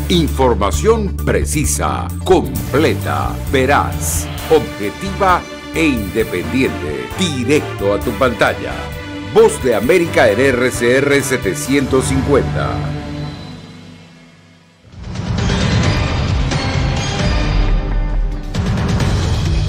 Información precisa, completa, veraz, objetiva e independiente. Directo a tu pantalla. Voz de América en RCR 750.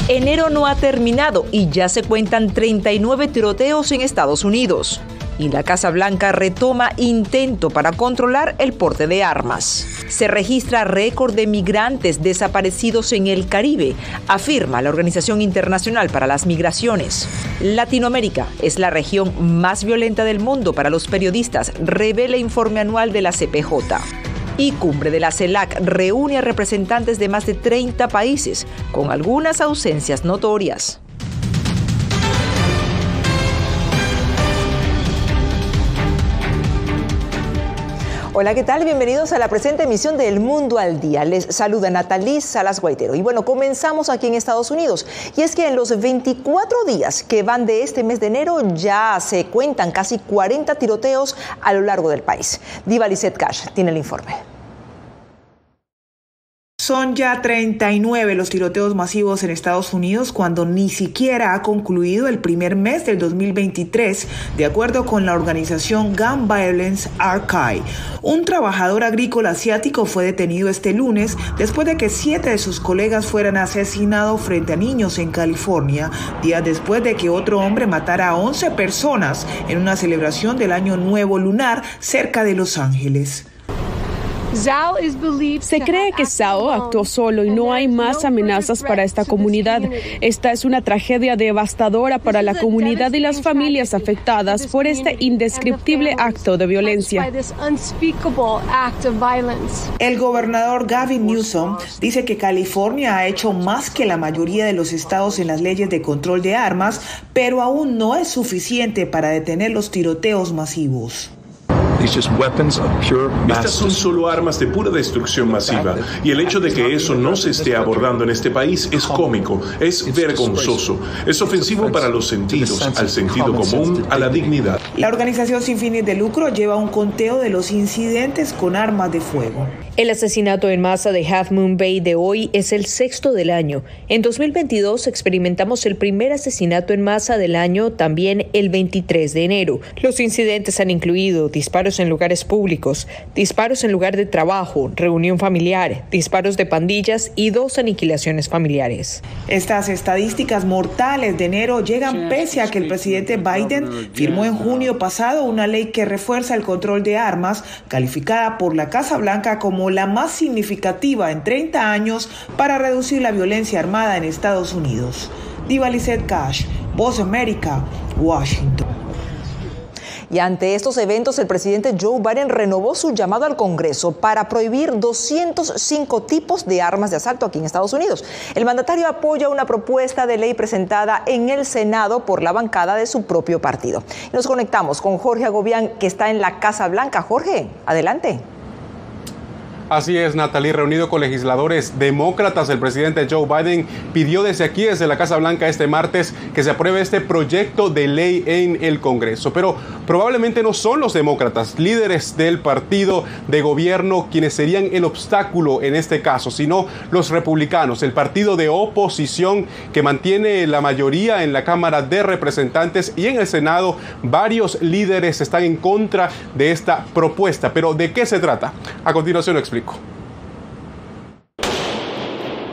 Enero no ha terminado y ya se cuentan 39 tiroteos en Estados Unidos. Y la Casa Blanca retoma intento para controlar el porte de armas. Se registra récord de migrantes desaparecidos en el Caribe, afirma la Organización Internacional para las Migraciones. Latinoamérica es la región más violenta del mundo para los periodistas, revela informe anual de la CPJ. Y cumbre de la CELAC reúne a representantes de más de 30 países, con algunas ausencias notorias. Hola, ¿qué tal? Bienvenidos a la presente emisión de El Mundo al Día. Les saluda Nathalie Salas Guaitero. Y bueno, comenzamos aquí en Estados Unidos. Y es que en los 24 días que van de este mes de enero ya se cuentan casi 40 tiroteos a lo largo del país. Diva Lizette Cash tiene el informe. Son ya 39 los tiroteos masivos en Estados Unidos cuando ni siquiera ha concluido el primer mes del 2023, de acuerdo con la organización Gun Violence Archive. Un trabajador agrícola asiático fue detenido este lunes después de que 7 de sus colegas fueran asesinados frente a niños en California, días después de que otro hombre matara a 11 personas en una celebración del Año Nuevo Lunar cerca de Los Ángeles. Se cree que Zhao actuó solo y no hay más amenazas para esta comunidad. Esta es una tragedia devastadora para la comunidad y las familias afectadas por este indescriptible acto de violencia. El gobernador Gavin Newsom dice que California ha hecho más que la mayoría de los estados en las leyes de control de armas, pero aún no es suficiente para detener los tiroteos masivos. Estas son solo armas de pura destrucción masiva, y el hecho de que eso no se esté abordando en este país es cómico, es vergonzoso, es ofensivo para los sentidos, al sentido común, a la dignidad. La organización sin fines de lucro lleva un conteo de los incidentes con armas de fuego. El asesinato en masa de Half Moon Bay de hoy es el 6º del año. En 2022 experimentamos el primer asesinato en masa del año, también el 23 de enero. Los incidentes han incluido disparos en lugares públicos, disparos en lugar de trabajo, reunión familiar, disparos de pandillas y 2 aniquilaciones familiares. Estas estadísticas mortales de enero llegan pese a que el presidente Biden firmó en junio pasado una ley que refuerza el control de armas, calificada por la Casa Blanca como la más significativa en 30 años para reducir la violencia armada en Estados Unidos. Diva Lizette Cash, Voz de América, Washington. Y ante estos eventos, el presidente Joe Biden renovó su llamado al Congreso para prohibir 205 tipos de armas de asalto aquí en Estados Unidos. El mandatario apoya una propuesta de ley presentada en el Senado por la bancada de su propio partido. Nos conectamos con Jorge Agobián, que está en la Casa Blanca. Jorge, adelante. Así es, Nathalie. Reunido con legisladores demócratas, el presidente Joe Biden pidió desde aquí, desde la Casa Blanca, este martes que se apruebe este proyecto de ley en el Congreso. Pero probablemente no son los demócratas, líderes del partido de gobierno, quienes serían el obstáculo en este caso, sino los republicanos, el partido de oposición que mantiene la mayoría en la Cámara de Representantes y en el Senado. Varios líderes están en contra de esta propuesta. Pero ¿de qué se trata? A continuación lo explico.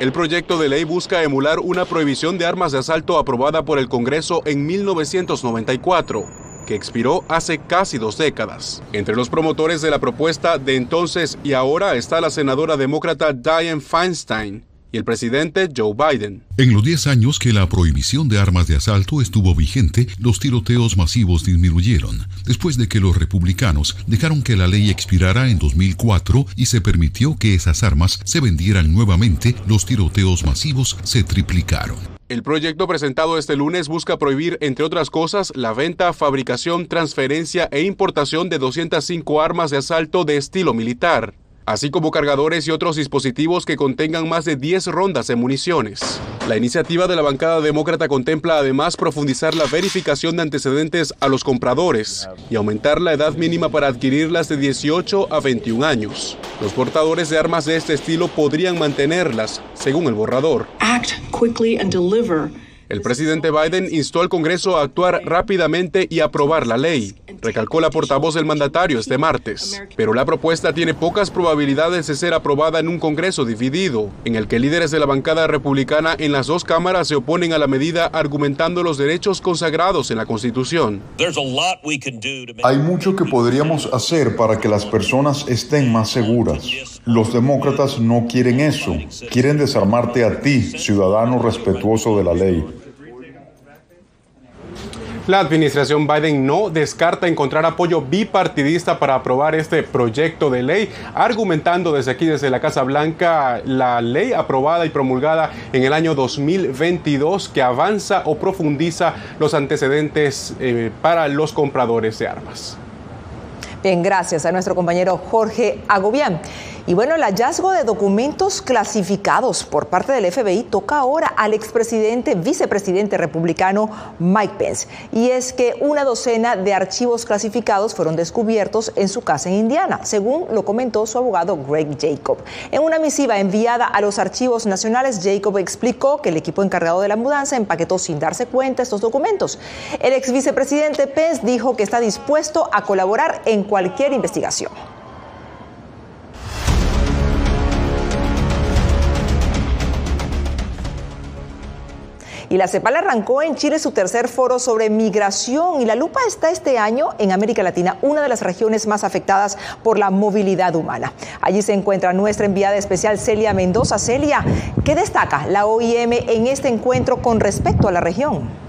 El proyecto de ley busca emular una prohibición de armas de asalto aprobada por el Congreso en 1994, que expiró hace casi 2 décadas. Entre los promotores de la propuesta de entonces y ahora está la senadora demócrata Dianne Feinstein y el presidente Joe Biden. En los 10 años que la prohibición de armas de asalto estuvo vigente, los tiroteos masivos disminuyeron, después de que los republicanos dejaron que la ley expirara en 2004 y se permitió que esas armas se vendieran nuevamente. Los tiroteos masivos se triplicaron. El proyecto presentado este lunes busca prohibir, entre otras cosas, la venta, fabricación, transferencia e importación de 205 armas de asalto de estilo militar. así como cargadores y otros dispositivos que contengan más de 10 rondas de municiones. La iniciativa de la bancada demócrata contempla además profundizar la verificación de antecedentes a los compradores y aumentar la edad mínima para adquirirlas de 18 a 21 años. Los portadores de armas de este estilo podrían mantenerlas, según el borrador. Act quickly and deliver. El presidente Biden instó al Congreso a actuar rápidamente y aprobar la ley, recalcó la portavoz del mandatario este martes. Pero la propuesta tiene pocas probabilidades de ser aprobada en un Congreso dividido, en el que líderes de la bancada republicana en las dos cámaras se oponen a la medida argumentando los derechos consagrados en la Constitución. Hay mucho que podríamos hacer para que las personas estén más seguras. Los demócratas no quieren eso. Quieren desarmarte a ti, ciudadano respetuoso de la ley. La administración Biden no descarta encontrar apoyo bipartidista para aprobar este proyecto de ley, argumentando desde aquí, desde la Casa Blanca, la ley aprobada y promulgada en el año 2022 que avanza o profundiza los antecedentes para los compradores de armas. Bien, gracias a nuestro compañero Jorge Agobián. Y bueno, el hallazgo de documentos clasificados por parte del FBI toca ahora al vicepresidente republicano Mike Pence. Y es que una docena de archivos clasificados fueron descubiertos en su casa en Indiana, según lo comentó su abogado Greg Jacob. En una misiva enviada a los archivos nacionales, Jacob explicó que el equipo encargado de la mudanza empaquetó sin darse cuenta estos documentos. El ex vicepresidente Pence dijo que está dispuesto a colaborar en cualquier investigación. Y la CEPAL arrancó en Chile su tercer foro sobre migración y la lupa está este año en América Latina, una de las regiones más afectadas por la movilidad humana. Allí se encuentra nuestra enviada especial Celia Mendoza. Celia, ¿qué destaca la OIM en este encuentro con respecto a la región?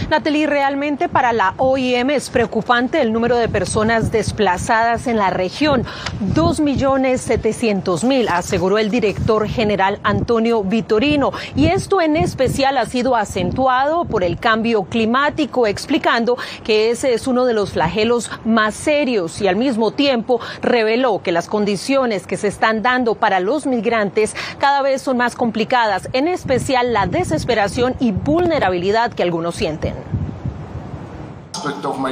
Natalie, realmente para la OIM es preocupante el número de personas desplazadas en la región. 2.700.000, aseguró el director general Antonio Vitorino. Y esto en especial ha sido acentuado por el cambio climático, explicando que ese es uno de los flagelos más serios y al mismo tiempo reveló que las condiciones que se están dando para los migrantes cada vez son más complicadas, en especial la desesperación y vulnerabilidad que algunos sienten.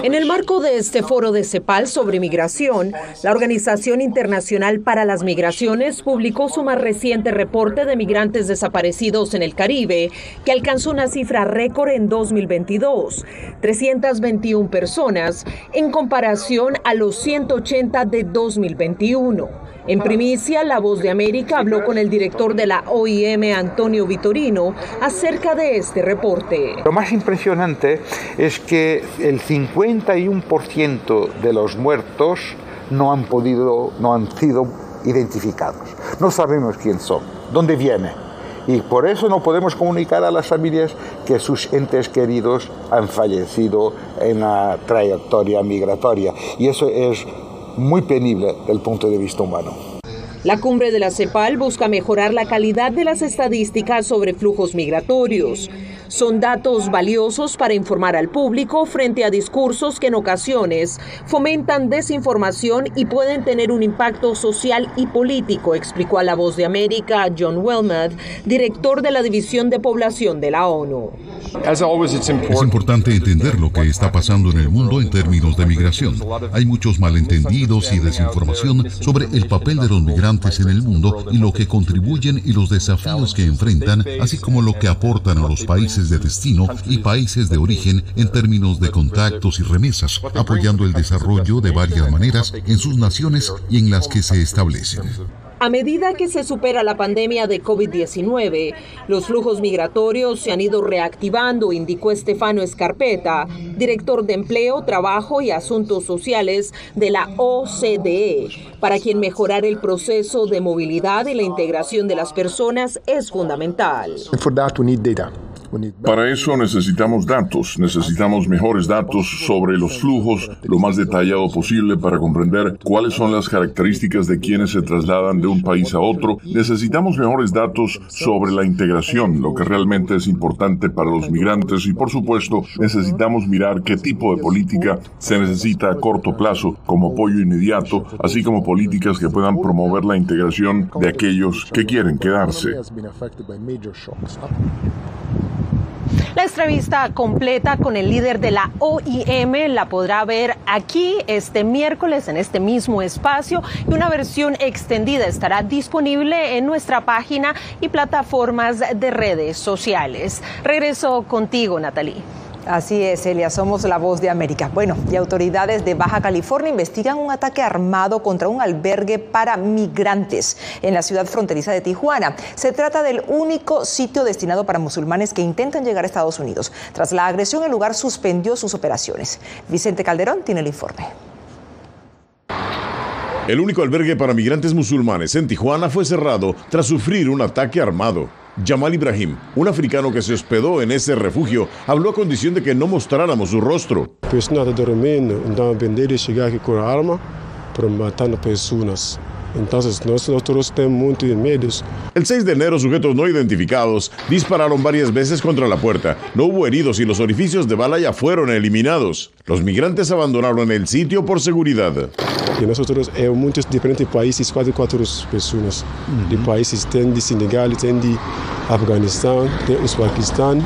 En el marco de este foro de CEPAL sobre migración, la Organización Internacional para las Migraciones publicó su más reciente reporte de migrantes desaparecidos en el Caribe, que alcanzó una cifra récord en 2022, 321 personas, en comparación a los 180 de 2021. En primicia, La Voz de América habló con el director de la OIM, Antonio Vitorino, acerca de este reporte. Lo más impresionante es que el 51% de los muertos no han sido identificados. No sabemos quién son, dónde vienen. Y por eso no podemos comunicar a las familias que sus entes queridos han fallecido en la trayectoria migratoria. Y eso es muy penible desde el punto de vista humano. La cumbre de la CEPAL busca mejorar la calidad de las estadísticas sobre flujos migratorios. Son datos valiosos para informar al público frente a discursos que en ocasiones fomentan desinformación y pueden tener un impacto social y político, explicó a La Voz de América John Wilmot, director de la División de Población de la ONU. Es importante entender lo que está pasando en el mundo en términos de migración. Hay muchos malentendidos y desinformación sobre el papel de los migrantes en el mundo y lo que contribuyen y los desafíos que enfrentan, así como lo que aportan a los países de destino y países de origen en términos de contactos y remesas, apoyando el desarrollo de varias maneras en sus naciones y en las que se establecen. A medida que se supera la pandemia de COVID-19, los flujos migratorios se han ido reactivando, indicó Stefano Scarpetta, director de Empleo, Trabajo y Asuntos Sociales de la OCDE, para quien mejorar el proceso de movilidad y la integración de las personas es fundamental. Para eso necesitamos datos, necesitamos mejores datos sobre los flujos, lo más detallado posible para comprender cuáles son las características de quienes se trasladan de un país a otro. Necesitamos mejores datos sobre la integración, lo que realmente es importante para los migrantes y, por supuesto, necesitamos mirar qué tipo de política se necesita a corto plazo como apoyo inmediato, así como políticas que puedan promover la integración de aquellos que quieren quedarse. La entrevista completa con el líder de la OIM la podrá ver aquí este miércoles en este mismo espacio, y una versión extendida estará disponible en nuestra página y plataformas de redes sociales. Regreso contigo, Natalie. Así es, Elia, somos la voz de América. Bueno, y autoridades de Baja California investigan un ataque armado contra un albergue para migrantes en la ciudad fronteriza de Tijuana. Se trata del único sitio destinado para musulmanes que intentan llegar a Estados Unidos. Tras la agresión, el lugar suspendió sus operaciones. Vicente Calderón tiene el informe. El único albergue para migrantes musulmanes en Tijuana fue cerrado tras sufrir un ataque armado. Jamal Ibrahim, un africano que se hospedó en ese refugio, habló a condición de que no mostráramos su rostro. Pues nada, dormindo, andaban vender y llegar aquí con arma, pero matando personas. Entonces nosotros tenemos muchos medios. El 6 de enero, sujetos no identificados dispararon varias veces contra la puerta. No hubo heridos y los orificios de bala ya fueron eliminados. Los migrantes abandonaron el sitio por seguridad. Y nosotros en muchos diferentes países, 4 personas. De países, de Senegal, de Afganistán, de Uzbekistán.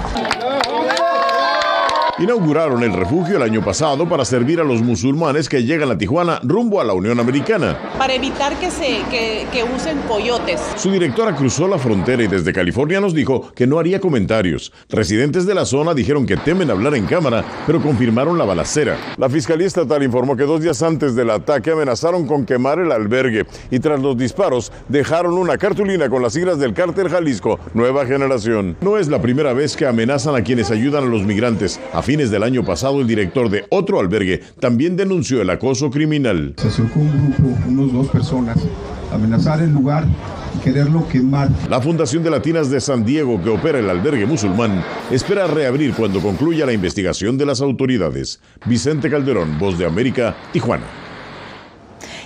Inauguraron el refugio el año pasado para servir a los musulmanes que llegan a Tijuana rumbo a la Unión Americana. Para evitar que usen coyotes. Su directora cruzó la frontera y desde California nos dijo que no haría comentarios. Residentes de la zona dijeron que temen hablar en cámara, pero confirmaron la balacera. La Fiscalía Estatal informó que 2 días antes del ataque amenazaron con quemar el albergue y tras los disparos dejaron una cartulina con las siglas del Cártel Jalisco Nueva Generación. No es la primera vez que amenazan a quienes ayudan a los migrantes. A fines del año pasado, el director de otro albergue también denunció el acoso criminal. Se acercó un grupo, unos 2 personas, a amenazar el lugar y quererlo quemar. La Fundación de Latinas de San Diego, que opera el albergue musulmán, espera reabrir cuando concluya la investigación de las autoridades. Vicente Calderón, Voz de América, Tijuana.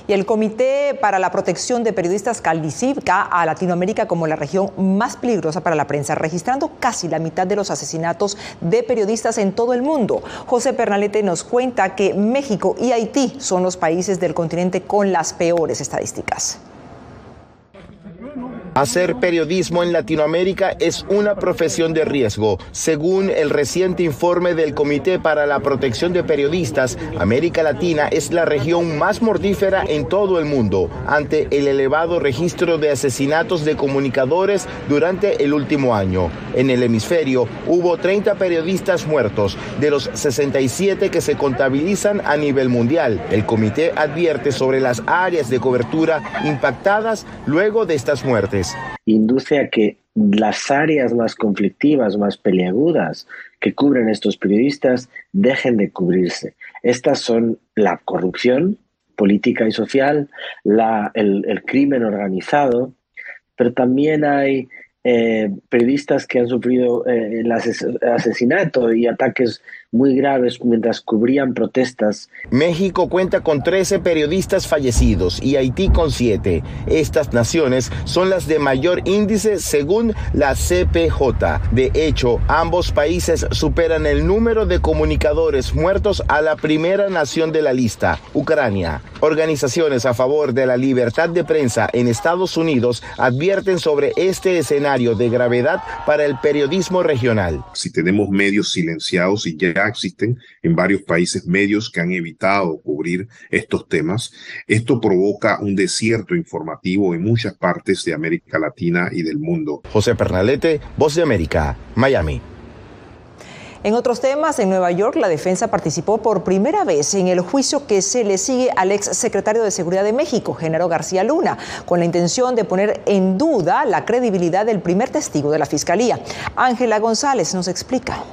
Y el Comité para la Protección de Periodistas califica a Latinoamérica como la región más peligrosa para la prensa, registrando casi la mitad de los asesinatos de periodistas en todo el mundo. José Pernalete nos cuenta que México y Haití son los países del continente con las peores estadísticas. Hacer periodismo en Latinoamérica es una profesión de riesgo. Según el reciente informe del Comité para la Protección de Periodistas, América Latina es la región más mortífera en todo el mundo, ante el elevado registro de asesinatos de comunicadores durante el último año. En el hemisferio hubo 30 periodistas muertos, de los 67 que se contabilizan a nivel mundial. El comité advierte sobre las áreas de cobertura impactadas luego de estas muertes. Induce a que las áreas más conflictivas, más peliagudas que cubren estos periodistas dejen de cubrirse. Estas son la corrupción política y social, el crimen organizado, pero también hay periodistas que han sufrido el asesinato y ataques muy graves mientras cubrían protestas. México cuenta con 13 periodistas fallecidos y Haití con 7. Estas naciones son las de mayor índice según la CPJ. De hecho, ambos países superan el número de comunicadores muertos a la primera nación de la lista, Ucrania. Organizaciones a favor de la libertad de prensa en Estados Unidos advierten sobre este escenario de gravedad para el periodismo regional. Si tenemos medios silenciados, y ya existen en varios países medios que han evitado cubrir estos temas, esto provoca un desierto informativo en muchas partes de América Latina y del mundo. José Pernalete, Voz de América, Miami. En otros temas, en Nueva York, la defensa participó por primera vez en el juicio que se le sigue al ex secretario de Seguridad de México, Genaro García Luna, con la intención de poner en duda la credibilidad del primer testigo de la Fiscalía. Ángela González nos explica.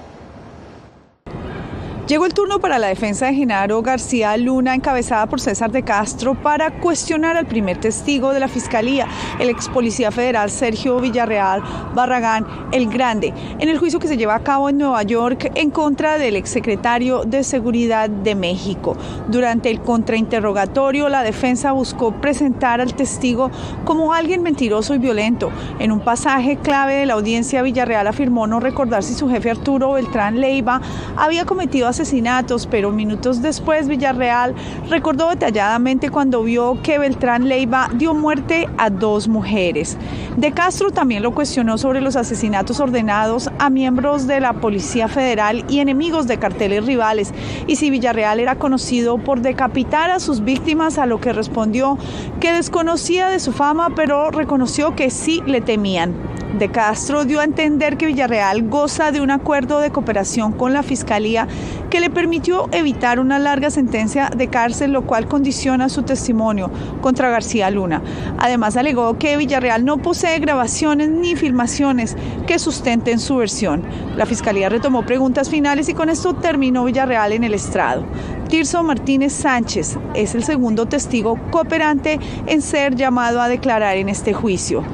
Llegó el turno para la defensa de Genaro García Luna, encabezada por César de Castro, para cuestionar al primer testigo de la Fiscalía, el ex policía federal Sergio Villarreal Barragán el Grande, en el juicio que se lleva a cabo en Nueva York en contra del exsecretario de Seguridad de México. Durante el contrainterrogatorio, la defensa buscó presentar al testigo como alguien mentiroso y violento. En un pasaje clave de la audiencia, Villarreal afirmó no recordar si su jefe Arturo Beltrán Leiva había cometido asesinatos, pero minutos después Villarreal recordó detalladamente cuando vio que Beltrán Leiva dio muerte a 2 mujeres. De Castro también lo cuestionó sobre los asesinatos ordenados a miembros de la Policía Federal y enemigos de carteles rivales, y si Villarreal era conocido por decapitar a sus víctimas, a lo que respondió que desconocía de su fama, pero reconoció que sí le temían. De Castro dio a entender que Villarreal goza de un acuerdo de cooperación con la Fiscalía que le permitió evitar una larga sentencia de cárcel, lo cual condiciona su testimonio contra García Luna. Además, alegó que Villarreal no posee grabaciones ni filmaciones que sustenten su versión. La Fiscalía retomó preguntas finales y con esto terminó Villarreal en el estrado. Tirso Martínez Sánchez es el segundo testigo cooperante en ser llamado a declarar en este juicio.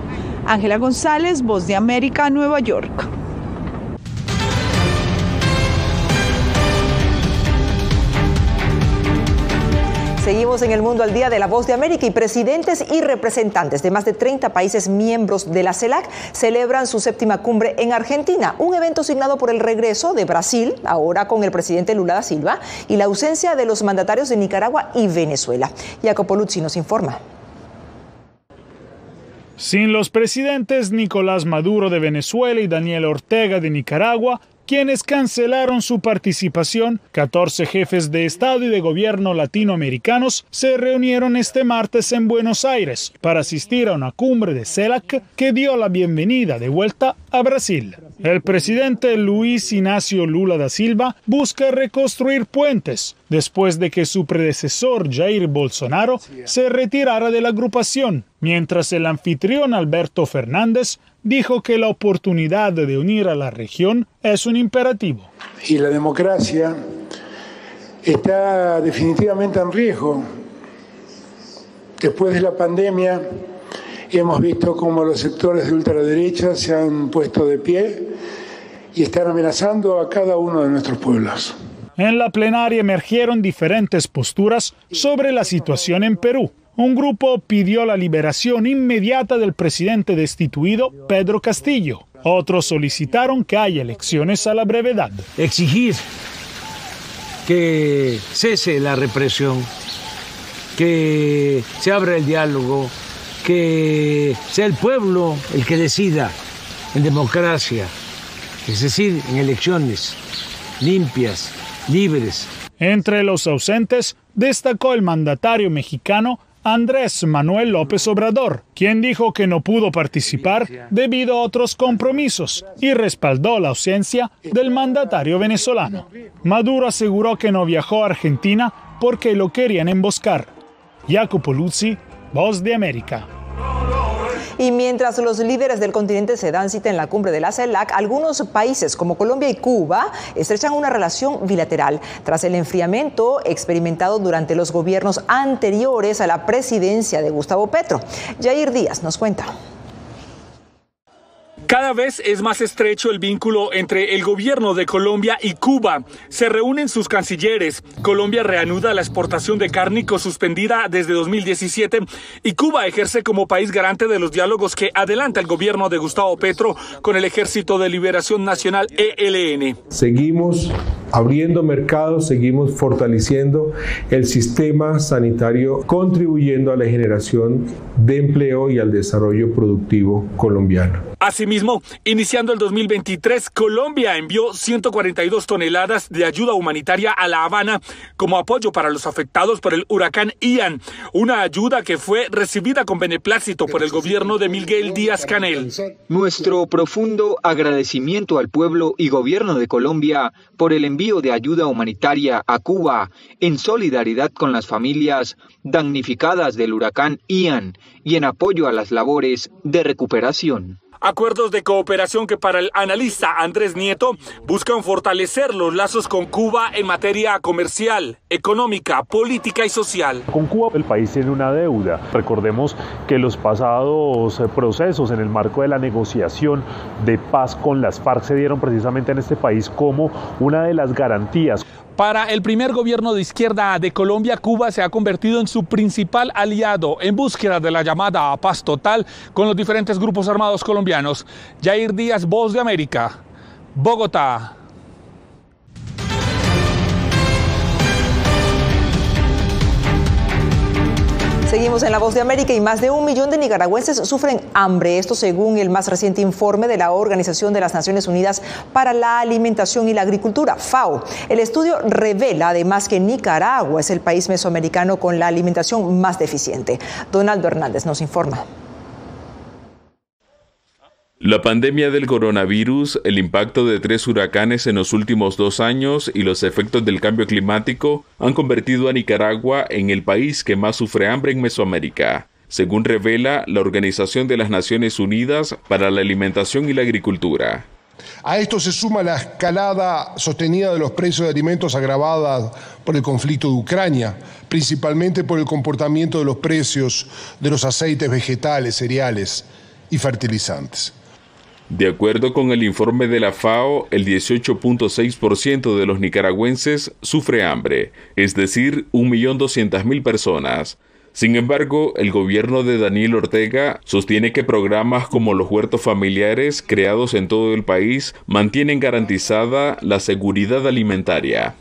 Ángela González, Voz de América, Nueva York. Seguimos en el mundo al día de La Voz de América y presidentes y representantes de más de 30 países miembros de la CELAC celebran su 7ª cumbre en Argentina, un evento signado por el regreso de Brasil, ahora con el presidente Lula da Silva, y la ausencia de los mandatarios de Nicaragua y Venezuela. Jacopo Luzzi nos informa. Sin los presidentes Nicolás Maduro de Venezuela y Daniel Ortega de Nicaragua, quienes cancelaron su participación, 14 jefes de Estado y de gobierno latinoamericanos se reunieron este martes en Buenos Aires para asistir a una cumbre de CELAC que dio la bienvenida de vuelta a Brasil. El presidente Luis Ignacio Lula da Silva busca reconstruir puentes después de que su predecesor Jair Bolsonaro se retirara de la agrupación, mientras el anfitrión Alberto Fernández dijo que la oportunidad de unir a la región es un imperativo. Y la democracia está definitivamente en riesgo. Después de la pandemia hemos visto cómo los sectores de ultraderecha se han puesto de pie y están amenazando a cada uno de nuestros pueblos. En la plenaria emergieron diferentes posturas sobre la situación en Perú. Un grupo pidió la liberación inmediata del presidente destituido, Pedro Castillo. Otros solicitaron que haya elecciones a la brevedad. Exigir que cese la represión, que se abra el diálogo, que sea el pueblo el que decida en democracia, es decir, en elecciones limpias, libres. Entre los ausentes destacó el mandatario mexicano Andrés Manuel López Obrador, quien dijo que no pudo participar debido a otros compromisos y respaldó la ausencia del mandatario venezolano. Maduro aseguró que no viajó a Argentina porque lo querían emboscar. Jacopo Luzzi, Voz de América. Y mientras los líderes del continente se dan cita en la cumbre de la CELAC, algunos países como Colombia y Cuba estrechan una relación bilateral tras el enfriamiento experimentado durante los gobiernos anteriores a la presidencia de Gustavo Petro. Jair Díaz nos cuenta. Cada vez es más estrecho el vínculo entre el gobierno de Colombia y Cuba. Se reúnen sus cancilleres. Colombia reanuda la exportación de cárnico suspendida desde 2017 y Cuba ejerce como país garante de los diálogos que adelanta el gobierno de Gustavo Petro con el Ejército de Liberación Nacional, ELN. Seguimos abriendo mercados, seguimos fortaleciendo el sistema sanitario, contribuyendo a la generación de empleo y al desarrollo productivo colombiano. Asimismo, iniciando el 2023, Colombia envió 142 toneladas de ayuda humanitaria a La Habana como apoyo para los afectados por el huracán Ian, una ayuda que fue recibida con beneplácito por el gobierno de Miguel Díaz-Canel. Nuestro profundo agradecimiento al pueblo y gobierno de Colombia por el envío de ayuda humanitaria a Cuba en solidaridad con las familias damnificadas del huracán Ian y en apoyo a las labores de recuperación. Acuerdos de cooperación que para el analista Andrés Nieto buscan fortalecer los lazos con Cuba en materia comercial, económica, política y social. Con Cuba el país tiene una deuda. Recordemos que los pasados procesos en el marco de la negociación de paz con las FARC se dieron precisamente en este país como una de las garantías. Para el primer gobierno de izquierda de Colombia, Cuba se ha convertido en su principal aliado en búsqueda de la llamada paz total con los diferentes grupos armados colombianos. Jair Díaz, Voz de América, Bogotá. Seguimos en La Voz de América y más de 1 millón de nicaragüenses sufren hambre. Esto según el más reciente informe de la Organización de las Naciones Unidas para la Alimentación y la Agricultura, FAO. El estudio revela además que Nicaragua es el país mesoamericano con la alimentación más deficiente. Donaldo Hernández nos informa. La pandemia del coronavirus, el impacto de 3 huracanes en los últimos 2 años y los efectos del cambio climático han convertido a Nicaragua en el país que más sufre hambre en Mesoamérica, según revela la Organización de las Naciones Unidas para la Alimentación y la Agricultura. A esto se suma la escalada sostenida de los precios de alimentos agravada por el conflicto de Ucrania, principalmente por el comportamiento de los precios de los aceites vegetales, cereales y fertilizantes. De acuerdo con el informe de la FAO, el 18.6% de los nicaragüenses sufre hambre, es decir, 1.200.000 personas. Sin embargo, el gobierno de Daniel Ortega sostiene que programas como los huertos familiares creados en todo el país mantienen garantizada la seguridad alimentaria.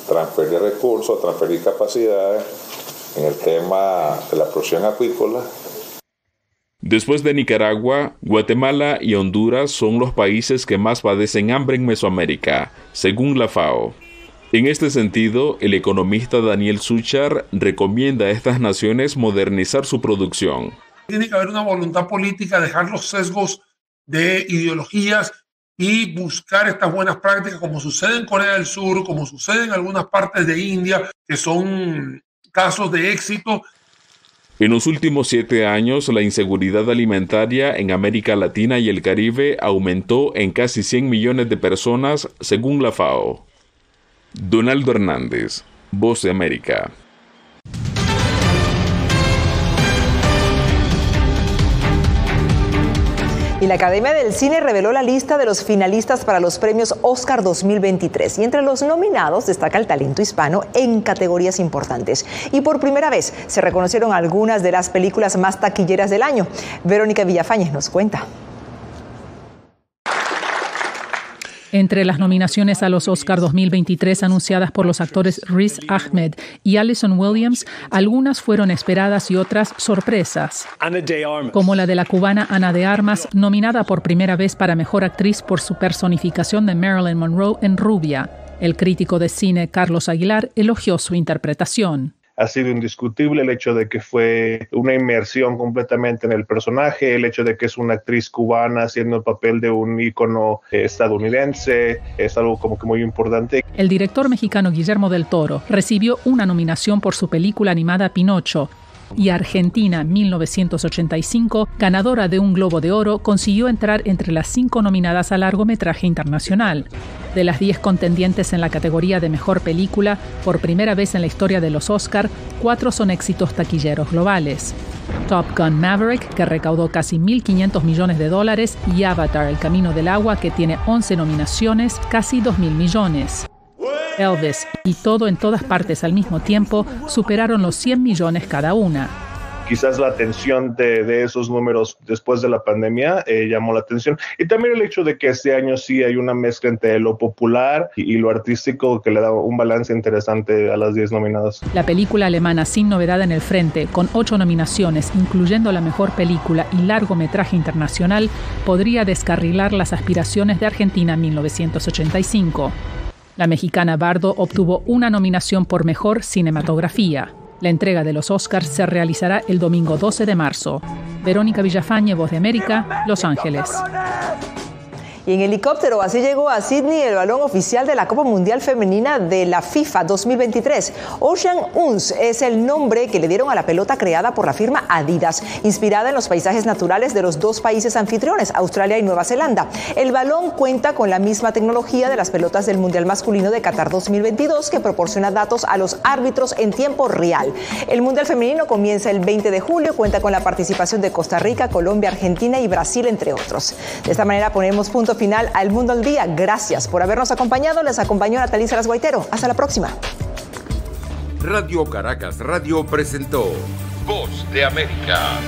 Transferir recursos, transferir capacidades en el tema de la producción acuícola. Después de Nicaragua, Guatemala y Honduras son los países que más padecen hambre en Mesoamérica, según la FAO. En este sentido, el economista Daniel Suchar recomienda a estas naciones modernizar su producción. Tiene que haber una voluntad política, dejar los sesgos de ideologías y buscar estas buenas prácticas, como sucede en Corea del Sur, como sucede en algunas partes de India, que son casos de éxito. En los últimos 7 años, la inseguridad alimentaria en América Latina y el Caribe aumentó en casi 100 millones de personas, según la FAO. Donaldo Hernández, Voz de América. Y la Academia del Cine reveló la lista de los finalistas para los premios Oscar 2023. Y entre los nominados destaca el talento hispano en categorías importantes. Y por primera vez se reconocieron algunas de las películas más taquilleras del año. Verónica Villafañez nos cuenta. Entre las nominaciones a los Oscar 2023 anunciadas por los actores Riz Ahmed y Allison Williams, algunas fueron esperadas y otras sorpresas, como la de la cubana Ana de Armas, nominada por primera vez para Mejor Actriz por su personificación de Marilyn Monroe en Rubia. El crítico de cine Carlos Aguilar elogió su interpretación. Ha sido indiscutible el hecho de que fue una inmersión completamente en el personaje, el hecho de que es una actriz cubana haciendo el papel de un ícono estadounidense, es algo como que muy importante. El director mexicano Guillermo del Toro recibió una nominación por su película animada Pinocho, y Argentina 1985, ganadora de un Globo de Oro, consiguió entrar entre las 5 nominadas a largometraje internacional. De las 10 contendientes en la categoría de Mejor Película, por primera vez en la historia de los Oscar, 4 son éxitos taquilleros globales. Top Gun Maverick, que recaudó casi $1.500 millones, y Avatar, El Camino del Agua, que tiene 11 nominaciones, casi $2.000 millones. Elvis y Todo en Todas Partes al Mismo Tiempo superaron los 100 millones cada una. Quizás la atención de esos números después de la pandemia llamó la atención. Y también el hecho de que este año sí hay una mezcla entre lo popular y lo artístico que le da un balance interesante a las 10 nominadas. La película alemana Sin Novedad en el Frente, con 8 nominaciones, incluyendo la Mejor Película y Largometraje Internacional, podría descarrilar las aspiraciones de Argentina en 1985. La mexicana Bardo obtuvo una nominación por Mejor Cinematografía. La entrega de los Oscars se realizará el domingo 12 de marzo. Verónica Villafañe, Voz de América, Los Ángeles. Y en helicóptero, así llegó a Sydney el balón oficial de la Copa Mundial Femenina de la FIFA 2023. Ocean Uns es el nombre que le dieron a la pelota creada por la firma Adidas, inspirada en los paisajes naturales de los dos países anfitriones, Australia y Nueva Zelanda. El balón cuenta con la misma tecnología de las pelotas del Mundial Masculino de Qatar 2022, que proporciona datos a los árbitros en tiempo real. El Mundial Femenino comienza el 20 de julio, cuenta con la participación de Costa Rica, Colombia, Argentina y Brasil, entre otros. De esta manera ponemos punto final al Mundo al Día. Gracias por habernos acompañado. Les acompañó Natalie Salas Guaitero. Hasta la próxima. Radio Caracas Radio presentó Voz de América.